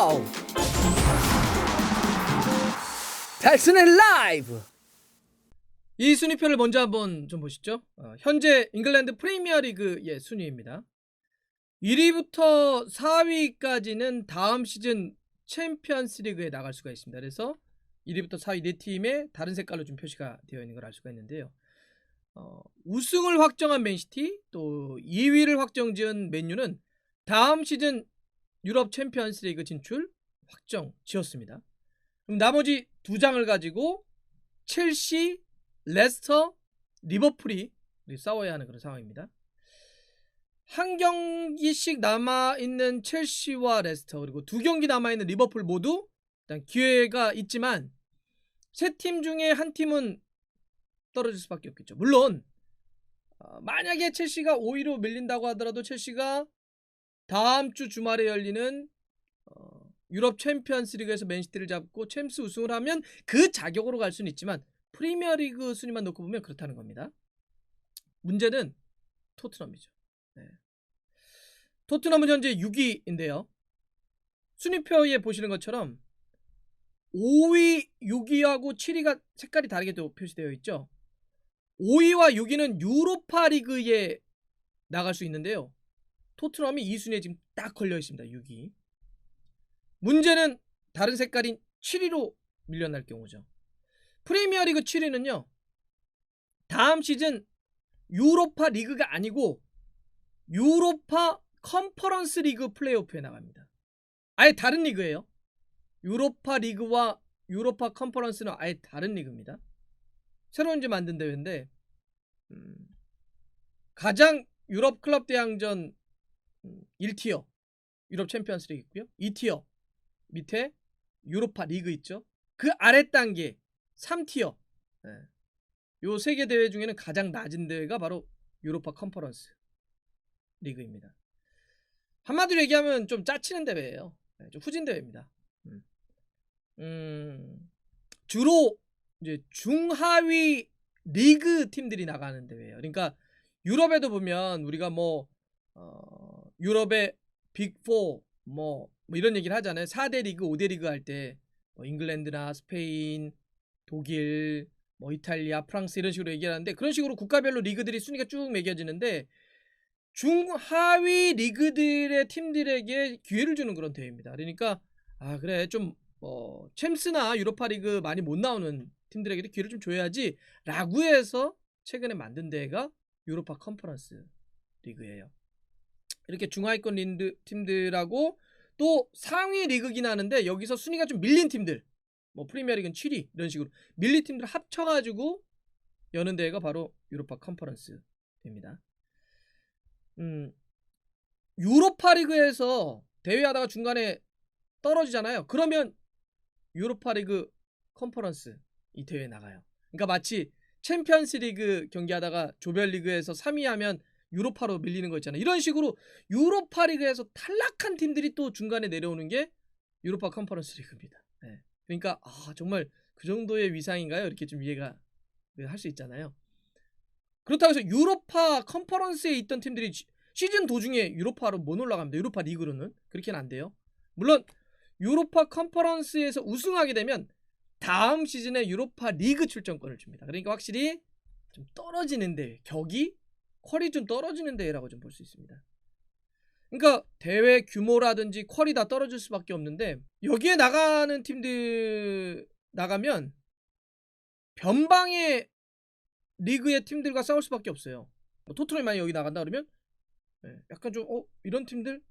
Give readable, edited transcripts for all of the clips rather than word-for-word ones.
쇼! 달순의 라이브! 이 순위표를 먼저 한번 좀 보시죠. 현재 잉글랜드 프리미어리그의 순위입니다. 1위부터 4위까지는 다음 시즌 챔피언스리그에 나갈 수가 있습니다. 그래서 1위부터 4위 4팀에 다른 색깔로 좀 표시가 되어 있는 걸 알 수가 있는데요. 우승을 확정한 맨시티, 또 2위를 확정지은 맨유는 다음 시즌 유럽 챔피언스리그 진출 확정 지었습니다. 그럼 나머지 두 장을 가지고 첼시, 레스터, 리버풀이 싸워야 하는 그런 상황입니다. 한 경기씩 남아있는 첼시와 레스터, 그리고 두 경기 남아있는 리버풀 모두 일단 기회가 있지만 세 팀 중에 한 팀은 떨어질 수밖에 없겠죠. 물론 만약에 첼시가 5위로 밀린다고 하더라도 첼시가 다음 주 주말에 열리는 유럽 챔피언스리그에서 맨시티를 잡고 챔스 우승을 하면 그 자격으로 갈 수는 있지만 프리미어리그 순위만 놓고 보면 그렇다는 겁니다. 문제는 토트넘이죠. 네. 토트넘은 현재 6위인데요. 순위표에 보시는 것처럼 5위, 6위하고 7위가 색깔이 다르게 또 표시되어 있죠. 5위와 6위는 유로파 리그에 나갈 수 있는데요. 토트넘이 이 순위에 지금 딱 걸려 있습니다. 6위. 문제는 다른 색깔인 7위로 밀려날 경우죠. 프리미어리그 7위는요. 다음 시즌 유로파 리그가 아니고 유로파 컨퍼런스 리그 플레이오프에 나갑니다. 아예 다른 리그예요. 유로파 리그와 유로파 컨퍼런스는 아예 다른 리그입니다. 새로 이제 만든 대회인데 가장 유럽 클럽 대항전 1티어 유럽 챔피언스 리그 있고요. 2티어 밑에 유로파 리그 있죠. 그 아래 단계 3티어 요 세 개 대회 중에는 가장 낮은 대회가 바로 유로파 컨퍼런스 리그입니다. 한마디로 얘기하면 좀 짜치는 대회예요. 좀 후진 대회입니다. 주로 이제 중하위 리그 팀들이 나가는 대회예요. 그러니까 유럽에도 보면 우리가 유럽의 빅4 뭐 이런 얘기를 하잖아요. 4대 리그, 5대 리그 할 때 잉글랜드나 스페인, 독일, 이탈리아, 프랑스 이런 식으로 얘기하는데 그런 식으로 국가별로 리그들이 순위가 쭉 매겨지는데 중하위 리그들의 팀들에게 기회를 주는 그런 대회입니다. 그러니까 그래 좀 챔스나 유로파 리그 많이 못 나오는 팀들에게도 기회를 좀 줘야지 라고 해서 최근에 만든 대회가 유로파 컨퍼런스 리그예요. 이렇게 중하위권 팀들하고 또 상위 리그긴 하는데 여기서 순위가 좀 밀린 팀들 프리미어리그는 7위 이런 식으로 밀린 팀들 합쳐가지고 여는 대회가 바로 유로파 컨퍼런스입니다. 유로파 리그에서 대회하다가 중간에 떨어지잖아요. 그러면 유로파 리그 컨퍼런스 이 대회에 나가요. 그러니까 마치 챔피언스 리그 경기하다가 조별리그에서 3위 하면 유로파로 밀리는 거 있잖아요. 이런 식으로 유로파 리그에서 탈락한 팀들이 또 중간에 내려오는 게 유로파 컨퍼런스 리그입니다. 네. 그러니까 정말 그 정도의 위상인가요? 이렇게 좀 이해가 할 수 있잖아요. 그렇다고 해서 유로파 컨퍼런스에 있던 팀들이 시즌 도중에 유로파로 못 올라갑니다. 유로파 리그로는 그렇게는 안 돼요. 물론 유로파 컨퍼런스에서 우승하게 되면 다음 시즌에 유로파 리그 출전권을 줍니다. 그러니까 확실히 좀 떨어지는 대회, 격이 퀄이 좀 떨어지는 대회라고 좀 볼 수 있습니다. 그러니까 대회 규모라든지 퀄이 다 떨어질 수밖에 없는데 여기에 나가는 팀들 나가면 변방의 리그의 팀들과 싸울 수밖에 없어요. 토트넘이 만약 여기 나간다 그러면 약간 좀 이런 팀들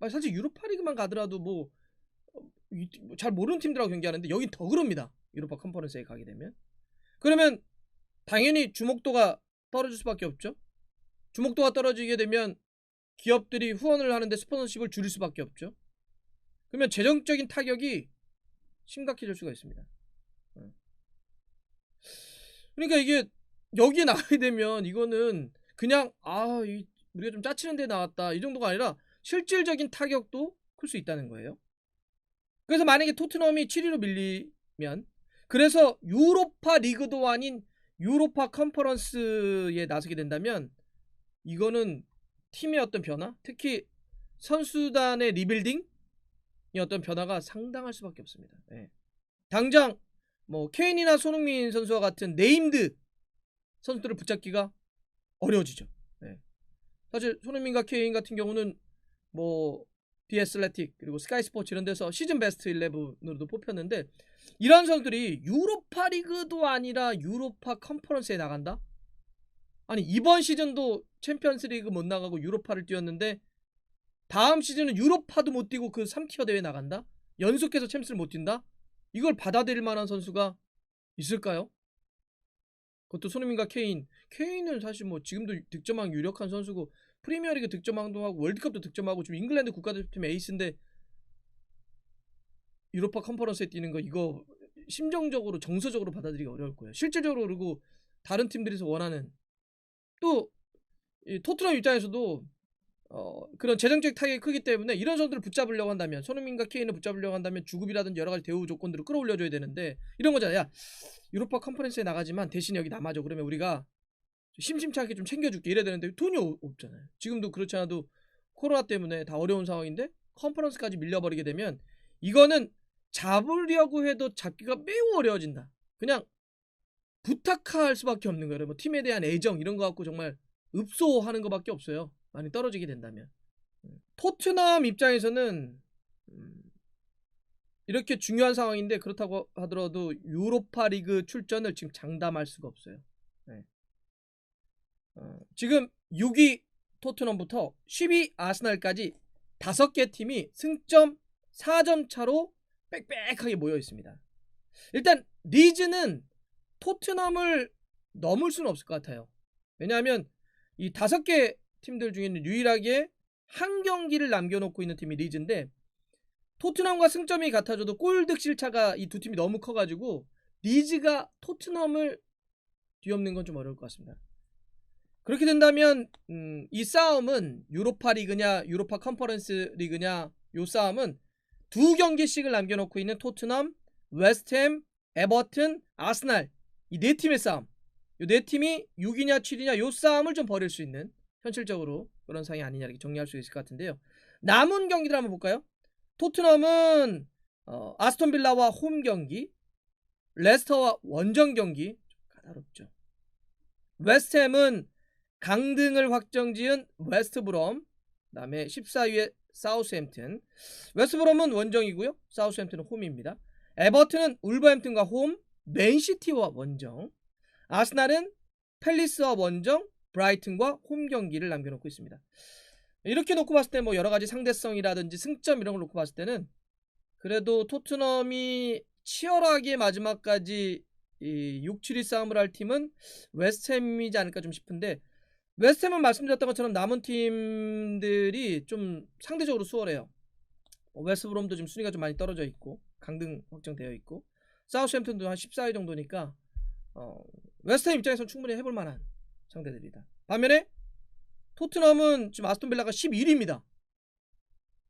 사실 유로파 리그만 가더라도 잘 모르는 팀들하고 경기하는데 여긴 더 그럽니다. 유로파 컨퍼런스에 가게 되면 그러면 당연히 주목도가 떨어질 수밖에 없죠. 주목도가 떨어지게 되면 기업들이 후원을 하는데 스폰서십을 줄일 수밖에 없죠. 그러면 재정적인 타격이 심각해질 수가 있습니다. 그러니까 이게 여기에 나가게 되면 이거는 그냥 우리가 좀 짜치는 데 나왔다 이 정도가 아니라 실질적인 타격도 클 수 있다는 거예요. 그래서 만약에 토트넘이 7위로 밀리면 그래서 유로파 리그도 아닌 유로파 컨퍼런스에 나서게 된다면 이거는 팀의 어떤 변화, 특히 선수단의 리빌딩에 어떤 변화가 상당할 수밖에 없습니다. 예. 당장 뭐 케인이나 손흥민 선수와 같은 네임드 선수들을 붙잡기가 어려워지죠. 예. 사실 손흥민과 케인 같은 경우는 뭐 디애슬레틱 그리고 스카이 스포츠 이런 데서 시즌 베스트 11으로도 뽑혔는데, 이런 선수들이 유로파 리그도 아니라 유로파 컨퍼런스에 나간다? 아니 이번 시즌도 챔피언스 리그 못 나가고 유로파를 뛰었는데 다음 시즌은 유로파도 못 뛰고 그 3티어 대회 나간다? 연속해서 챔스를 못 뛴다? 이걸 받아들일 만한 선수가 있을까요? 그것도 손흥민과 케인은 사실 뭐 지금도 득점왕 유력한 선수고 프리미어리그 득점왕도 하고 월드컵도 득점하고 지금 잉글랜드 국가대표팀 에이스인데 유로파 컨퍼런스에 뛰는 거, 이거 심정적으로 정서적으로 받아들이기 어려울 거예요. 실질적으로. 그리고 다른 팀들에서 원하는, 또 이 토트넘 입장에서도 그런 재정적 타격이 크기 때문에 이런 선수들을 붙잡으려고 한다면, 손흥민과 케인을 붙잡으려고 한다면 주급이라든지 여러 가지 대우 조건들을 끌어올려줘야 되는데, 이런 거잖아요. 야, 유로파 컨퍼런스에 나가지만 대신 여기 남아줘. 그러면 우리가 심심치 않게 좀 챙겨줄게. 이래야 되는데 돈이 없잖아요. 지금도 그렇지 않아도 코로나 때문에 다 어려운 상황인데 컨퍼런스까지 밀려버리게 되면 이거는 잡으려고 해도 잡기가 매우 어려워진다. 그냥 부탁할 수밖에 없는 거예요. 뭐 팀에 대한 애정 이런 거 갖고 정말 읍소하는 것밖에 없어요. 많이 떨어지게 된다면. 토트넘 입장에서는 이렇게 중요한 상황인데, 그렇다고 하더라도 유로파 리그 출전을 지금 장담할 수가 없어요. 네. 지금 6위 토트넘부터 10위 아스날까지 5개 팀이 승점 4점 차로 빽빽하게 모여 있습니다. 일단 리즈는 토트넘을 넘을 수는 없을 것 같아요. 왜냐하면 이 5개 팀들 중에는 유일하게 한 경기를 남겨놓고 있는 팀이 리즈인데, 토트넘과 승점이 같아져도 골 득실 차가 이 두 팀이 너무 커가지고 리즈가 토트넘을 뒤엎는 건 좀 어려울 것 같습니다. 그렇게 된다면 이 싸움은 유로파 리그냐 유로파 컨퍼런스 리그냐, 요 싸움은 2경기씩을 남겨놓고 있는 토트넘, 웨스트햄, 에버튼, 아스날, 이 4팀의 싸움, 이 4팀이 6위냐 7위냐 요 싸움을 좀 벌일 수 있는 현실적으로 그런 상황이 아니냐 이렇게 정리할 수 있을 것 같은데요. 남은 경기들 한번 볼까요? 토트넘은 아스톤 빌라와 홈 경기, 레스터와 원정 경기 까다롭죠. 웨스트햄은 강등을 확정지은 웨스트브롬, 그다음에 14위의 사우스햄튼. 웨스트브롬은 원정이고요, 사우스햄튼은 홈입니다. 에버튼은 울버햄튼과 홈, 맨시티와 원정. 아스날은 팰리스와 원정, 브라이튼과 홈 경기를 남겨놓고 있습니다. 이렇게 놓고 봤을 때 뭐 여러가지 상대성이라든지 승점 이런 걸 놓고 봤을 때는 그래도 토트넘이 치열하게 마지막까지 이 6, 7위 싸움을 할 팀은 웨스트햄이지 않을까 좀 싶은데, 웨스트햄은 말씀드렸던 것처럼 남은 팀들이 좀 상대적으로 수월해요. 웨스트브롬도 지금 순위가 좀 많이 떨어져 있고 강등 확정되어 있고, 사우스햄튼도 한 14위 정도니까 웨스트햄 입장에서는 충분히 해볼 만한 상대들이다. 반면에 토트넘은 지금 아스톤 빌라가 11위입니다.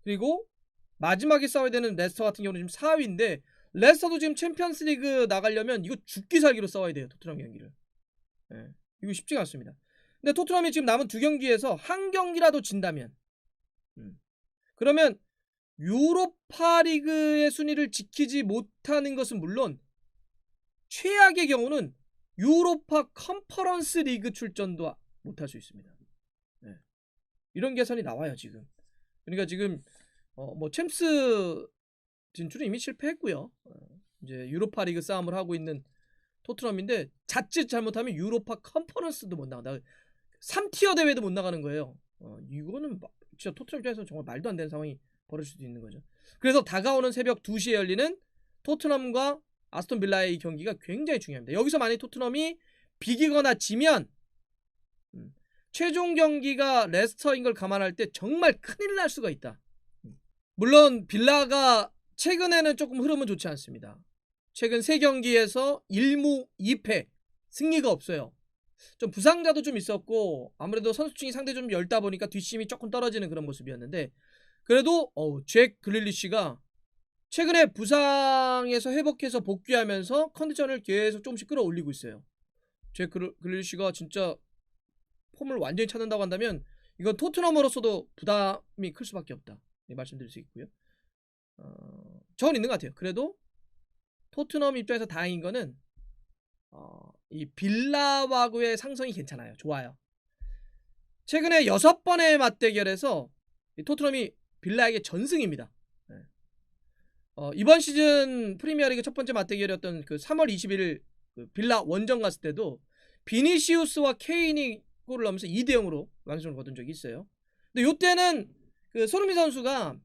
그리고 마지막에 싸워야 되는 레스터 같은 경우는 지금 4위인데, 레스터도 지금 챔피언스 리그 나가려면 이거 죽기 살기로 싸워야 돼요. 토트넘 경기를. 네, 이거 쉽지가 않습니다. 근데 토트넘이 지금 남은 2경기에서 한 경기라도 진다면 그러면 유로파 리그의 순위를 지키지 못하는 것은 물론 최악의 경우는 유로파 컨퍼런스 리그 출전도 못할 수 있습니다. 네. 이런 계산이 나와요 지금. 그러니까 지금 뭐 챔스 진출은 이미 실패했고요. 이제 유로파 리그 싸움을 하고 있는 토트넘인데, 자칫 잘못하면 유로파 컨퍼런스도 못 나간다. 3티어 대회도 못 나가는 거예요. 이거는 진짜 토트넘 입장에서 정말 말도 안 되는 상황이 벌어질 수도 있는 거죠. 그래서 다가오는 새벽 2시에 열리는 토트넘과 아스톤 빌라의 이 경기가 굉장히 중요합니다. 여기서 만약 토트넘이 비기거나 지면 최종 경기가 레스터인 걸 감안할 때 정말 큰일 날 수가 있다. 물론 빌라가 최근에는 조금 흐름은 좋지 않습니다. 최근 3경기에서 1무 2패, 승리가 없어요. 좀 부상자도 좀 있었고 아무래도 선수층이 상대 좀 얇다 보니까 뒷심이 조금 떨어지는 그런 모습이었는데, 그래도 잭 글릴리시가 최근에 부상에서 회복해서 복귀하면서 컨디션을 계속 조금씩 끌어올리고 있어요. 잭 글릴리시가 진짜 폼을 완전히 찾는다고 한다면 이건 토트넘으로서도 부담이 클 수밖에 없다, 네, 말씀드릴 수 있고요. 저건 있는 것 같아요. 그래도 토트넘 입장에서 다행인 거는 이 빌라와의 상성이 괜찮아요. 좋아요. 최근에 6번의 맞대결에서 토트넘이 빌라에게 전승입니다. 네. 이번 시즌 프리미어리그 첫 번째 맞대결이었던 그 3월 21일 그 빌라 원정 갔을 때도 비니시우스와 케인이 골을 넣으면서 2대0으로 완승을 거둔 적이 있어요. 근데 이때는 그 손흥민 선수가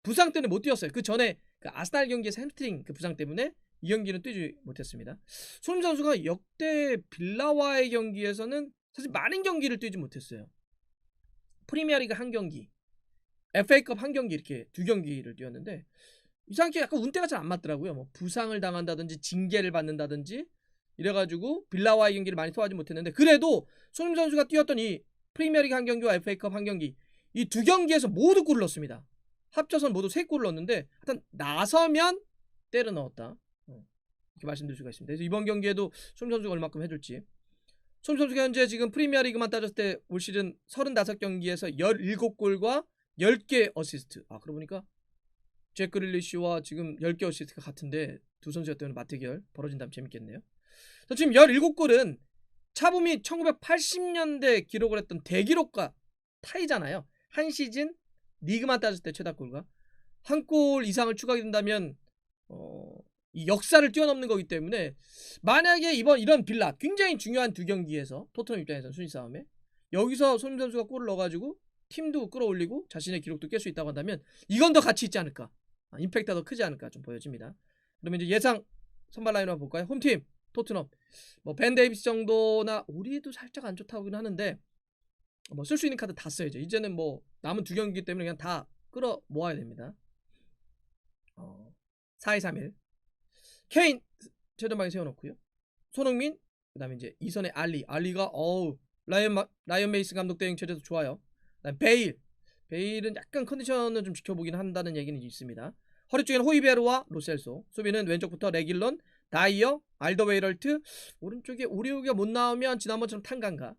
부상 때문에 못 뛰었어요. 그 전에 그 아스날 경기에서 햄스트링 그 부상 때문에 이 경기는 뛰지 못했습니다. 손흥민 선수가 역대 빌라와의 경기에서는 사실 많은 경기를 뛰지 못했어요. 프리미어리그 한 경기, FA컵 한 경기 이렇게 2경기를 뛰었는데 이상하게 약간 운대가 잘 안 맞더라고요. 뭐 부상을 당한다든지 징계를 받는다든지 이래가지고 빌라와의 경기를 많이 소화하지 못했는데 그래도 손흥민 선수가 뛰었던 이 프리미어리그 한 경기와 FA컵 한 경기 이 2경기에서 모두 골을 넣었습니다. 합쳐서는 모두 3골을 넣었는데 하여튼 나서면 때려 넣었다. 이렇게 말씀드릴 수가 있습니다. 그래서 이번 경기에도 손흥민 선수가 얼마큼 해줄지. 손흥민 선수가 현재 지금 프리미어리그만 따졌을 때 올 시즌 35경기에서 17골과 10개 어시스트. 그러고 보니까 잭 그릴리시와 지금 10개 어시스트가 같은데 두 선수가 때문에 맞대결 벌어진다면 재밌겠네요. 지금 17골은 차범이 1980년대 기록을 했던 대기록과 타이잖아요. 한 시즌 리그만 따졌을 때 최다골과 한 골 이상을 추가하게 된다면 이 역사를 뛰어넘는 거기 때문에 만약에 이런 빌라 굉장히 중요한 2경기에서 토트넘 입장에서는 순위 싸움에 여기서 손흥민 선수가 골을 넣어가지고 팀도 끌어올리고 자신의 기록도 깰 수 있다고 한다면 이건 더 가치 있지 않을까, 임팩트가 더 크지 않을까 좀 보여집니다. 그러면 이제 예상 선발 라인업 볼까요? 홈팀 토트넘 뭐 벤 데이비스 정도나 오리도 살짝 안 좋다고는 하는데 뭐 쓸 수 있는 카드 다 써야죠. 이제는 뭐 남은 2경기이기 때문에 그냥 다 끌어 모아야 됩니다. 4-2-3-1 케인 최전방에 세워놓고요. 손흥민 그 다음에 이제 이선의 알리가 라이언 메이슨 감독 대행 체제도 좋아요. 그다음 베일은 약간 컨디션을 좀 지켜보긴 한다는 얘기는 있습니다. 허리 쪽에는 호이베르와 로셀소, 수비는 왼쪽부터 레길런, 다이어, 알더웨이럴트, 오른쪽에 오리오가 못 나오면 지난번처럼 탄간가,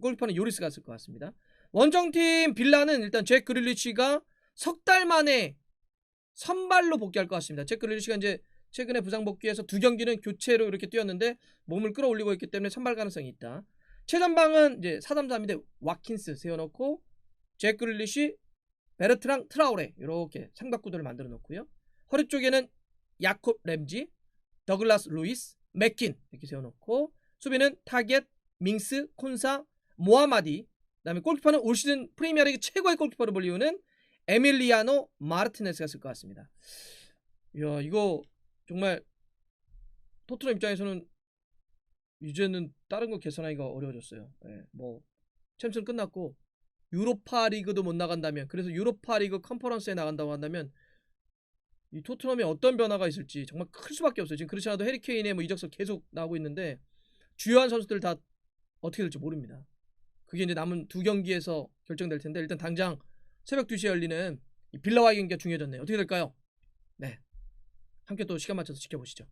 골키퍼는 요리스가 있을 것 같습니다. 원정팀 빌라는 일단 잭 그릴리시가 석 달 만에 선발로 복귀할 것 같습니다. 잭 그릴리시가 이제 최근에 부상 복귀해서 2경기는 교체로 이렇게 뛰었는데 몸을 끌어올리고 있기 때문에 선발 가능성이 있다. 최전방은 이제 4-3-3인데 와킨스 세워놓고 잭 그릴리시, 베르트랑 트라우레 이렇게 삼각구도를 만들어 놓고요. 허리 쪽에는 야콥 램지, 더글라스 루이스, 맥킨 이렇게 세워놓고 수비는 타겟, 밍스, 콘사, 모하마디, 그다음에 골키퍼는 올 시즌 프리미어리그 최고의 골키퍼로 불리우는 에밀리아노 마르티네스가 쓸 것 같습니다. 이야, 이거 정말 토트넘 입장에서는 이제는 다른 거 계산하기가 어려워졌어요. 네, 뭐 챔스는 끝났고 유로파 리그도 못 나간다면, 그래서 유로파 리그 컨퍼런스에 나간다고 한다면 이 토트넘에 어떤 변화가 있을지 정말 클 수밖에 없어요. 지금 크리스티아노 해리 케인의 뭐 이적설 계속 나오고 있는데 주요한 선수들 다 어떻게 될지 모릅니다. 그게 이제 남은 2경기에서 결정될 텐데 일단 당장 새벽 2시에 열리는 이 빌라와의 경기가 중요해졌네요. 어떻게 될까요? 네, 함께 또 시간 맞춰서 지켜보시죠.